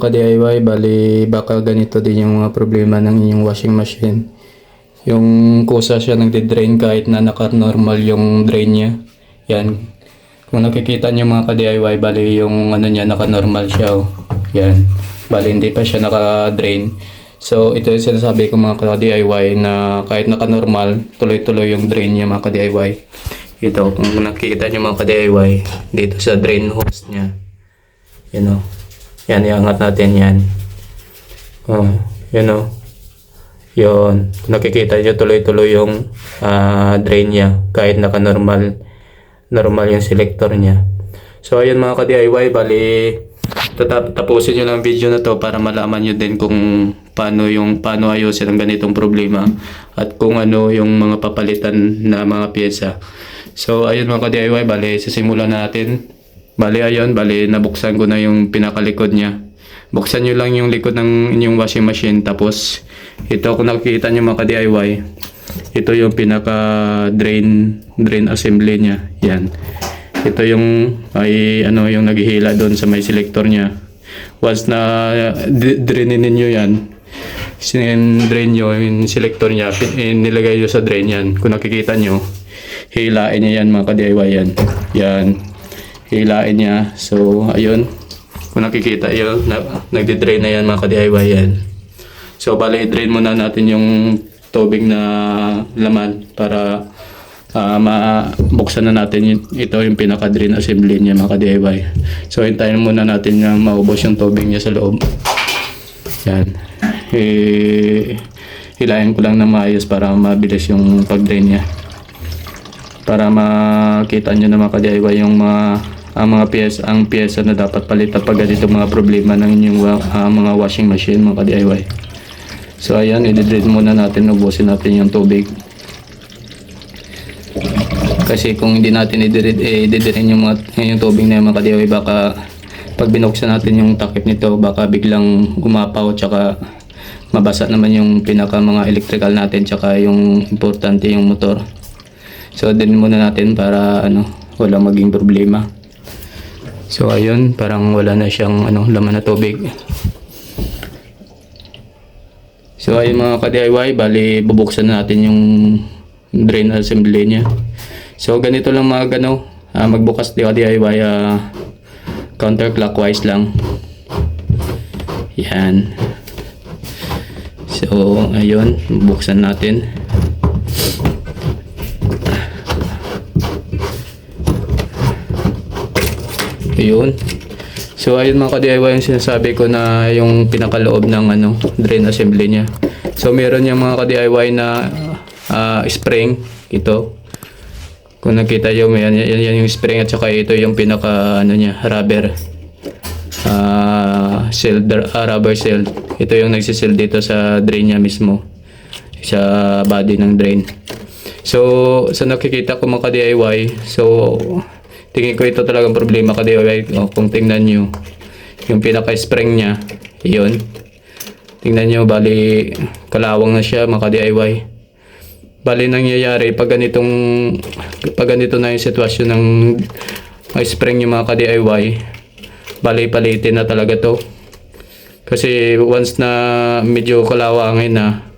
ka-DIY, bali baka ganito din yung mga problema ng inyong washing machine. Yung kusa siya nagde-drain kahit na naka-normal yung drain niya. Yan. Kung nakikita niyo mga ka-DIY, bali yung ano niya naka-normal siya. Oh. Yan. Bali hindi pa siya naka-drain. So ito yung sinasabi ko mga ka-DIY na kahit naka-normal, tuloy-tuloy yung drain niya mga ka-DIY. Ito, kung nakikita niyo mga ka-DIY, dito sa drain hose niya. Yan o. Yan, iangat natin yan. Oh, yan o. Yun. Nakikita niyo tuloy-tuloy yung drain niya kahit naka-normal yung selector niya. So ayun mga ka-DIY, bali tapusin nyo lang video na to para malaman nyo din kung paano ayusin ang ganitong problema at kung ano yung mga papalitan na mga pyesa. So ayun mga ka-DIY, bali sisimulan natin. Bali ayun, bali nabuksan ko na yung pinakalikod niya. Buksan nyo lang yung likod ng inyong washing machine, tapos ito kung nakikita nyo mga ka-DIY, ito yung pinaka drain assembly niya. Yan. Ito yung yung naghihila doon sa may selector niya. Once na drainin niyo yan, drain nyo yung selector niya, nilagay nyo sa drain yan. Kung nakikita nyo, hilain niya yan mga ka-DIY yan. Yan. Hilain niya. So, ayun. Kung nakikita yun, nagdi-drain na yan mga ka-DIY yan. So, bali, drain muna natin yung tubig na laman para mabuksan na natin ito yung pinaka-drain assembly niya mga ka-DIY. So, hintayin muna natin na maubos yung tubig niya sa loob. Yan. Hilahin ko lang na maayos para mabilis yung pag-drain niya. Para makita nyo na mga ka-DIY yung mga pyesa na dapat palitan pag ganito mga problema ng inyong mga washing machine mga ka-DIY. So ayan, i-drain muna natin, ubusin natin yung tubig. Kasi kung hindi natin i-drain yung tubig na yung mga ka-DIY, baka pag binuksan natin yung takip nito, baka biglang gumapaw, tsaka mabasa naman yung pinaka mga electrical natin, tsaka yung importante yung motor. So din muna natin para walang maging problema. So ayun, parang wala na siyang laman na tubig. So ayun mga ka-DIY, bali bubuksan natin yung drain assembly niya. So ganito lang magbukas di DIY counterclockwise lang. Yan. So ayun, bubuksan natin. Ayun. So ayun mga ka-DIY, yung sinasabi ko na yung pinakaloob ng drain assembly niya. So meron yung mga ka-DIY na spring ito. Kung nakita nyo, yan yung spring, at saka ito yung pinaka niya, rubber rubber seal. Ito yung nagsisil dito sa drain niya mismo, sa body ng drain. So sa nakikita ko mga ka-DIY, so tingin ko ito talagang problema ka-DIY. Kung tingnan nyo yung pinaka-spring niya, yun. Tingnan nyo, bali kalawang na siya mga ka-DIY. Bali nangyayari pag ganito na yung sitwasyon ng spring yung mga ka-DIY, bali palitin na talaga to. Kasi once na medyo kalawangin na,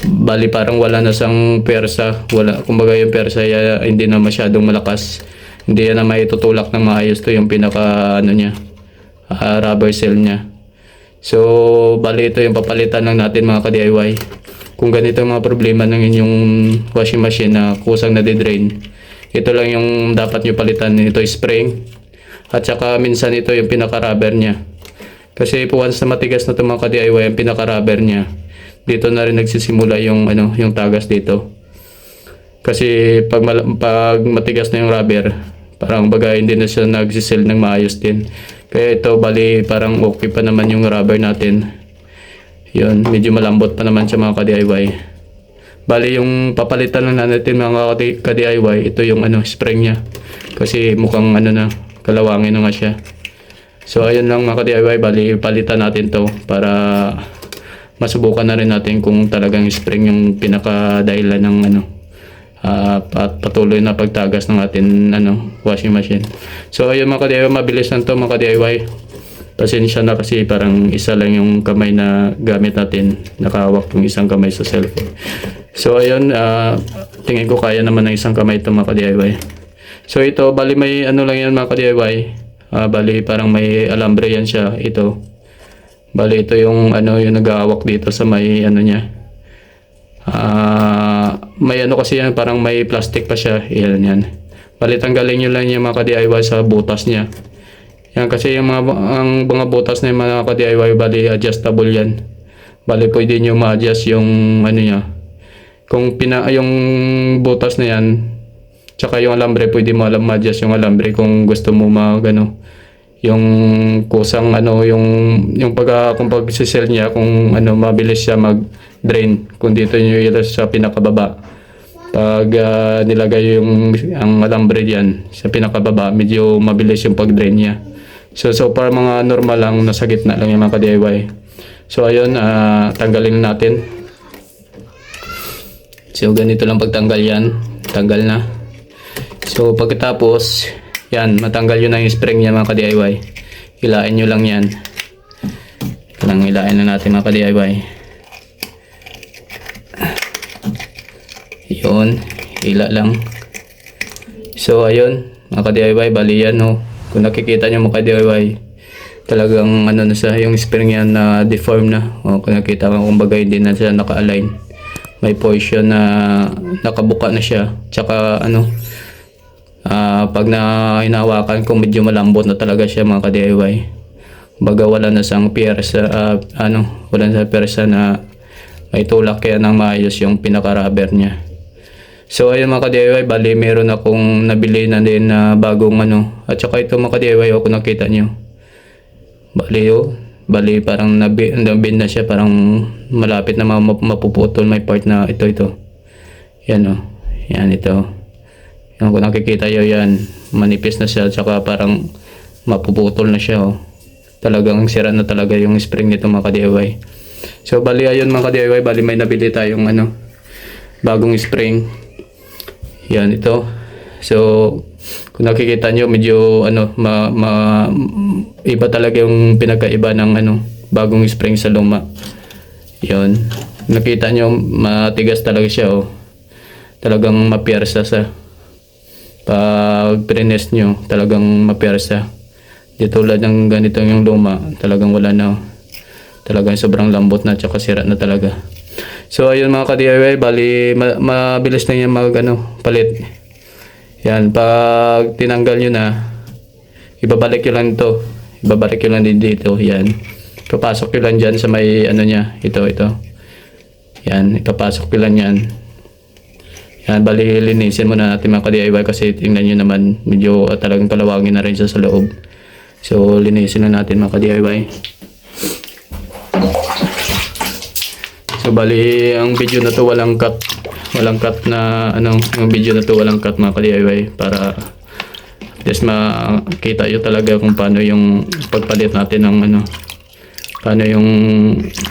bali parang wala na sang persa. Kumbaga yung persa hindi na masyadong malakas. Hindi na maitutulak ng maayos to yung pinaka niya, rubber seal niya. So bali ito yung papalitan lang natin mga ka-DIY. Kung ganito mga problema ng inyong washing machine na kusang nade-drain, ito lang yung dapat nyo palitan. Ito spring, at saka minsan ito yung pinaka-rubber niya. Kasi once na matigas na ito mga ka-DIY, yung pinaka-rubber niya, dito na rin nagsisimula yung tagas dito. Kasi pag matigas na yung rubber, parang bagay hindi na siya nagsisil ng maayos din. Kaya ito bali parang okay pa naman yung rubber natin. Yun, medyo malambot pa naman siya mga ka-DIY. Bali yung papalitan lang natin mga ka-DIY, ito yung spring niya. Kasi mukhang na, kalawangin na nga siya. So ayun lang mga ka-DIY, bali palitan natin to para masubukan na rin natin kung talagang spring yung pinaka-dahilan ng patuloy na pagtagas ng ating washing machine. So ayun mga ka-DIY, mabilis lang to mga ka-DIY. Pasensya na kasi parang isa lang yung kamay na gamit natin. Nakahawak yung isang kamay sa cellphone. So ayun, tingin ko kaya naman ng isang kamay ito mga ka-DIY. So ito, bali may ano lang yan mga ka-DIY. Bali parang may alambre yan siya. Ito. Bali ito yung ano yung nag-aawak dito sa may ano niya. May ano kasi yan, parang may plastic pa siya. Yan. Bali tanggalin nyo lang yung mga ka-DIY sa butas niya. Yan kasi yung mga butas na yung mga ka-DIY, bali adjustable yan. Bali pwede nyo ma-adjust yung ano niya. Kung yung butas na yan, tsaka yung alambre, pwede mo ma-adjust yung alambre kung gusto mo magano. Yung kusang ano, yung kung pag-sell niya, kung ano, mabilis siya mag-drain. Kung dito nyo ito sa pinakababa. Pag nilagay ang alambre diyan sa pinakababa, medyo mabilis yung pag-drain niya. So far mga normal lang, nasa gitna lang yung mga ka-DIY. So ayun, tanggalin natin. So ganito lang pagtanggal yan. Tanggal na. So pagkatapos, yan, matanggal yun na yung spring niya mga ka-DIY. Hilain nyo lang yan. Hilain na natin mga ka-DIY. Yun, hila lang. So ayun, mga ka-DIY, bali yan no. Kung nakikita nyo mga ka-DIY, talagang ano na siya, yung spring yan na deform na. O, kung nakikita mo, kumbaga hindi na siya naka-align. May portion na nakabuka na siya. Tsaka ano, pag hinahawakan ko, medyo malambot na talaga siya mga ka-DIY. Kumbaga wala na siyang pyersa, wala na siyang pyersa na may tulak kaya nang maayos yung pinaka-rubber niya. So ayun mga ka-DIY, bali meron akong nabili na din na bagong ano. At saka ito mga ka-DIY, kung nakita nyo. Bali parang nabin na siya, parang malapit na mapuputol may part na ito. Yan o. Yan ito. Yan, kung nakikita nyo yan, manipis na siya, at saka parang mapuputol na siya o. Talagang sira na talaga yung spring nito mga ka-DIY. So bali ayun mga ka-DIY, bali may nabili tayong ano, bagong spring. Yan ito. So kung nakikita nyo, medyo ano, iba talaga yung pinagkaiba ng ano, bagong spring sa luma. Yun. Nakita nyo, matigas talaga siya oh. Talagang mapiersa sa. Pag prines nyo, talagang mapiersa. Di tulad ng ganito yung luma, talagang wala na oh. Talagang sobrang lambot na, tsaka sira na talaga. So ayun mga ka-DIY, bali mabilis na yan palit. Yan, pag tinanggal nyo na, ibabalik nyo lang ito. Ibabalik nyo lang din dito, yan. Papasok nyo lang dyan sa may ano niya, ito. Yan, ipapasok nyo lang yan. Yan, bali linisin muna natin mga ka-DIY kasi tingnan nyo naman, medyo talagang kalawangin na rin siya sa loob. So linisin na natin mga ka-DIY. So bali ang video na to walang cut na ano, yung video na to walang cut mga ka-DIY, para just makita nyo talaga kung paano yung pagpalit natin ng ano, paano yung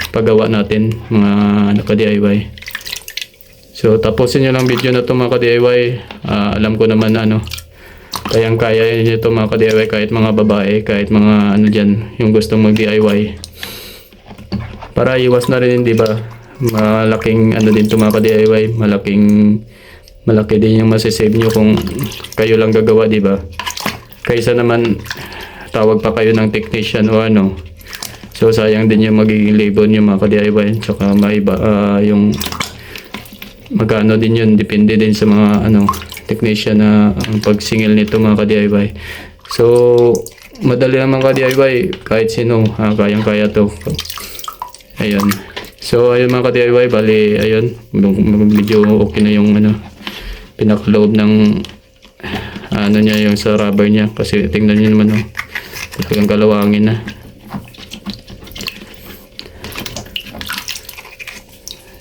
paggawa natin mga ka-DIY. So tapusin nyo lang video na to mga ka-DIY. Alam ko naman na ano, kayang-kaya nyo to mga ka-DIY, kahit mga babae, kahit mga ano dyan, yung gustong mag-DIY. Para iwas na rin, di ba? Malaking ano din to mga ka-DIY, malaki din yung masisave nyo kung kayo lang gagawa, di ba? Kaysa naman tawag pa kayo ng technician o ano. So sayang din yung magiging labor nyo mga ka-DIY, tsaka maiba yung magkano din yun, depende din sa mga ano technician na ang pagsingil nito mga ka-DIY. So madali naman ka-DIY, kahit sino kayang-kaya to. Ayun. So ayun mga ka-DIY, bali ayun, medyo okay na yung ano, pinaka-load ng ano niya, yung sa rubber niya, kasi tingnan niyo naman oh, talagang kalawangin na.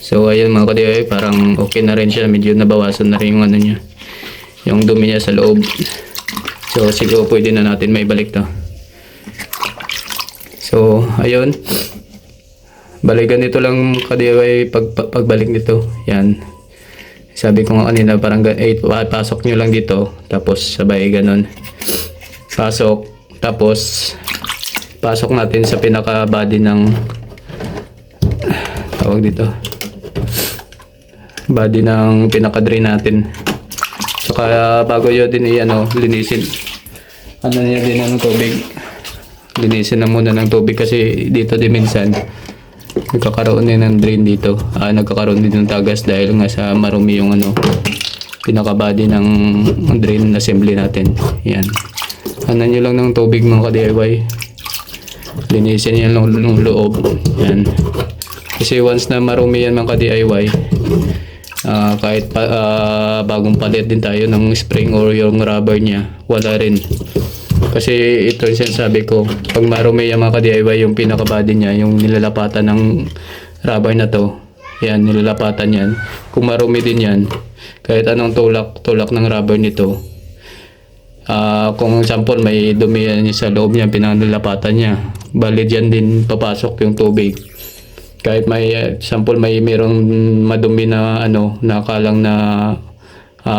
So ayun mga ka-DIY, parang okay na rin siya, medyo nabawasan na rin yung ano niya, yung dumi niya sa loob. So siguro pwede na natin maibalik to. So ayun, balik ganito lang ka-DIY pagbalik nito. Yan, sabi ko nga kanina, parang pasok nyo lang dito, tapos sabay ganun pasok, tapos pasok natin sa pinaka body ng tawag dito, body ng pinaka drain natin. Saka bago yun din linisin niya din ng tubig. Linisin na muna ng tubig kasi dito din minsan nagkakaroon din ng drain dito. Nagkakaroon din ng tagas dahil nga sa marumi yung pinaka body ng drain assembly natin. Yan. Nyo lang ng tubig mga ka-DIY. Linisin yan lang ng loob. Yan. Kasi once na marumi yan mga ka-DIY, kahit bagong palit din tayo ng spring or yung rubber niya, wala rin. Kasi ito yung sinasabi ko, pag marumi yung mga ka-DIY yung pinaka-body niya, yung nilalapatan ng rubber na to, yan, nilalapatan yan. Kung marumi din yan, kahit anong tulak ng rubber nito, kung example may dumi yan sa loob niya, pinanilapatan niya, bali dyan din papasok yung tubig. Kahit may example mayroong madumi na nakalang na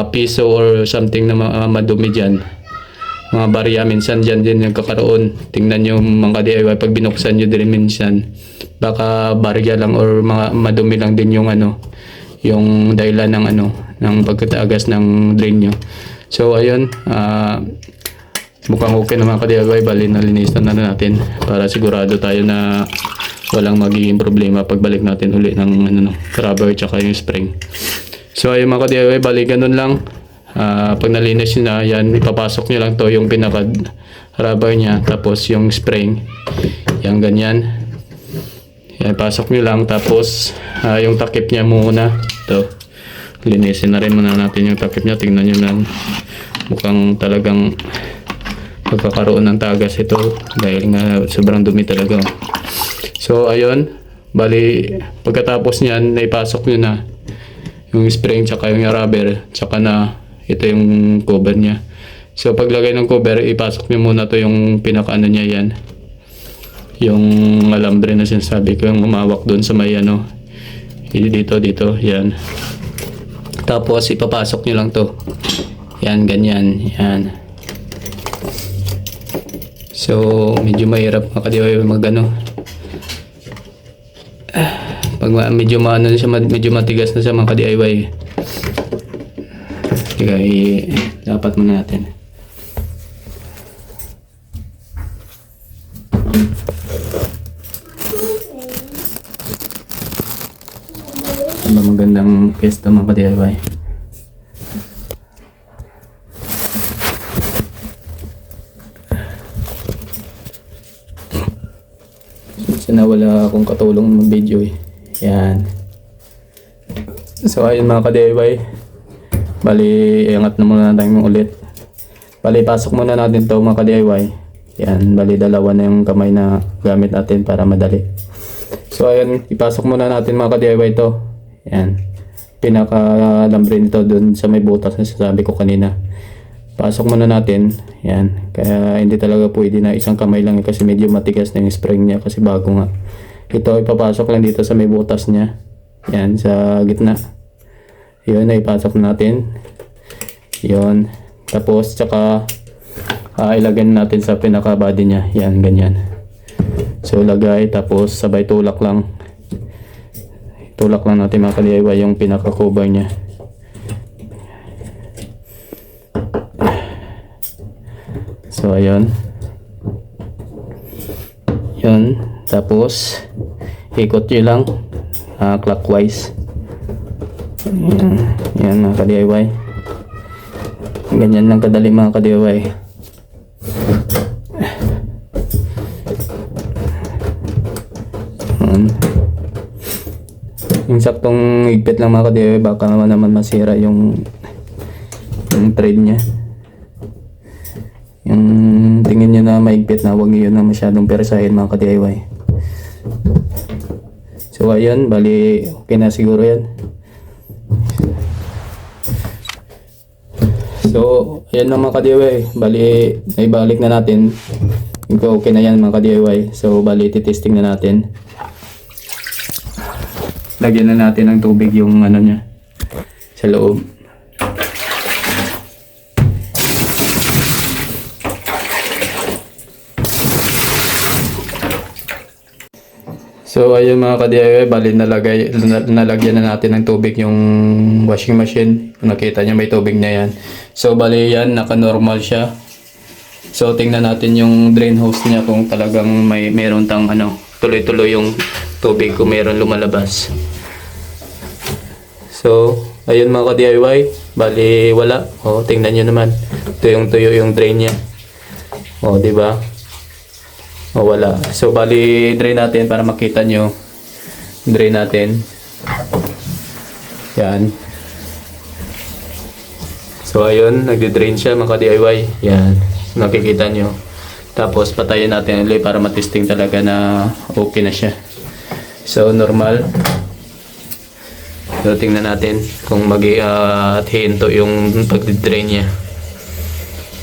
piso or something na madumi dyan, mga barya, minsan dyan din nagkakaroon. Tingnan nyo mga DIY, pag binuksan nyo din minsan, baka barya lang or mga madumi lang din yung yung dahilan ng pagkatagas ng drain nyo. So ayun, mukhang okay na mga ka-DIY, bali nalinisan na natin para sigurado tayo na walang magiging problema pagbalik natin uli ng rubber tsaka yung spring. So ayun mga ka-DIY, bali ganun lang. Pag nalinis nyo na yan, ipapasok nyo lang to yung pinaka rubber nya, tapos yung spring, yan ganyan. Yan, pasok nyo lang, tapos yung takip nya muna to, linisin na rin muna natin yung takip nya. Tingnan nyo lang, mukhang talagang magkakaroon ng tagas ito dahil nga sobrang dumi talaga. So ayun, bali pagkatapos nyan, naipasok nyo na yung spring tsaka yung rubber, tsaka na ito yung cover nya. So paglagay ng cover, ipasok nyo muna to yung pinaka nya yan, yung alambre na sinasabi ko, yung umawak doon sa may dito yan. Tapos ipapasok nyo lang to, yan ganyan, yan. So medyo mahirap mga ka-DIY pag medyo medyo matigas na siya mga ka-DIY. Kaya dapat muna natin. Magandang pesta mga ka-DIY. Sana wala akong katulong ng video Yan. So ayun mga ka-DIY, bali iangat na muna natin ulit. Bali pasok muna natin to mga ka-DIY. Yan, bali dalawa na yung kamay na gamit natin para madali. So ayun, ipasok muna natin mga ka-DIY to. Yan, pinaka-lambre nito dun sa may butas na sasabi ko kanina. Pasok muna natin. Yan, kaya hindi talaga pwede na isang kamay lang kasi medyo matigas na yung spring niya kasi bago nga. Ito ipapasok lang dito sa may butas niya. Yan, sa gitna. Yun, ipasok natin. Yun. Tapos, tsaka ilagay natin sa pinaka-body niya. Yan, ganyan. So, lagay. Tapos, sabay tulak lang. Tulak lang natin mga ka-DIY yung pinaka-cover niya. So, ayun. Yun. Tapos, ikot nyo lang clockwise. Yan mga ka-DIY. Ganyan lang kadali mga ka-DIY. Yung saktong higpit lang mga ka-DIY, baka naman masira yung thread nya. Yung tingin nyo na maigpit na, huwag nyo na masyadong persahin mga ka-DIY. So ayun, bali okay na siguro yan. So ayan na mga ka-DIY, bali naibalik na natin. Okay na yan mga ka-DIY. So bali titesting na natin. Lagyan na natin ng tubig yung niya sa loob. So ayun mga ka-DIY, bali nalagyan na natin ng tubig yung washing machine. Kung nakita niyo may tubig na yan. So bali yan, naka-normal siya. So tingnan natin yung drain hose niya kung talagang meron tang tuloy-tuloy yung tubig kung meron lumalabas. So ayun mga ka-DIY, bali wala. O tingnan niyo naman. Tuyong-tuyo yung drain niya. O di ba? O wala. So bali drain natin para makita nyo. Drain natin. Yan. So ayun, nagde-drain siya mga DIY. Yan. Nakikita nyo. Tapos patayin natin ulit para matesting talaga na okay na siya. So normal. So tingnan natin kung hinto yung pagde-drain niya.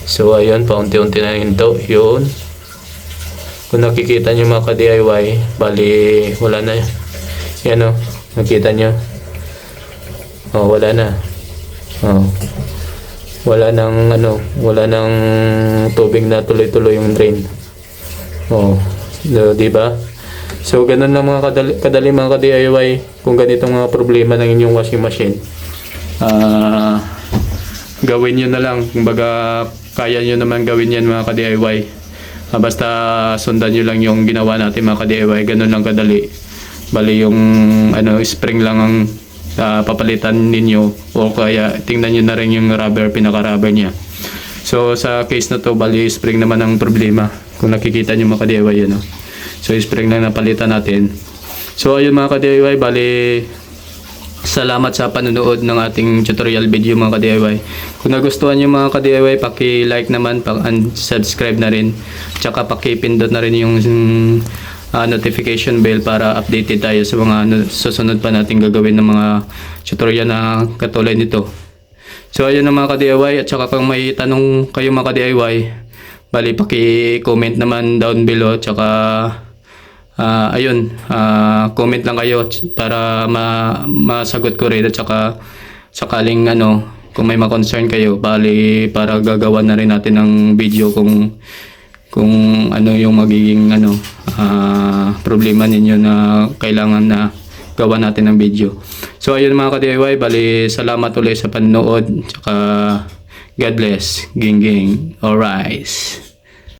So ayun, paunti-unti na hinto. Yun. Kung nakikita nyo mga ka-DIY, bali wala na. Yan o, nakita nyo. O, wala na. O, wala nang tubig na tuloy-tuloy yung drain. O, di ba? So, ganun lang mga kadali mga ka-DIY. Kung ganitong mga problema ng inyong washing machine, gawin nyo na lang. Kumbaga, kaya nyo naman gawin yan mga ka-DIY. Basta sundan nyo lang yung ginawa natin mga ka-DIY. Ganun lang kadali. Bali yung spring lang ang papalitan ninyo, o kaya tingnan nyo na rin yung pinaka-rubber niya. So sa case na to, bali spring naman ang problema. Kung nakikita nyo mga ka-DIY yun. So spring lang napalitan natin. So ayun mga ka-DIY, bali salamat sa panonood ng ating tutorial video mga ka-DIY. Kung nagustuhan nyo mga ka-DIY, paki-like naman, subscribe na rin. Tsaka paki-pindot na rin yung notification bell para updated tayo sa mga susunod pa natin gagawin ng mga tutorial na katulad nito. So ayun na mga ka-DIY, at saka kung may tanong kayo mga ka-DIY, bali paki-comment naman down below. Tsaka comment lang kayo para masagot ko rin, at saka sakaling kung may ma-concern kayo, bali para gagawa na rin natin ng video kung ano yung magiging problema ninyo na kailangan na gawa natin ng video. So ayun mga ka-DIY, bali salamat ulit sa panonood, tsaka God bless, ging. Alright.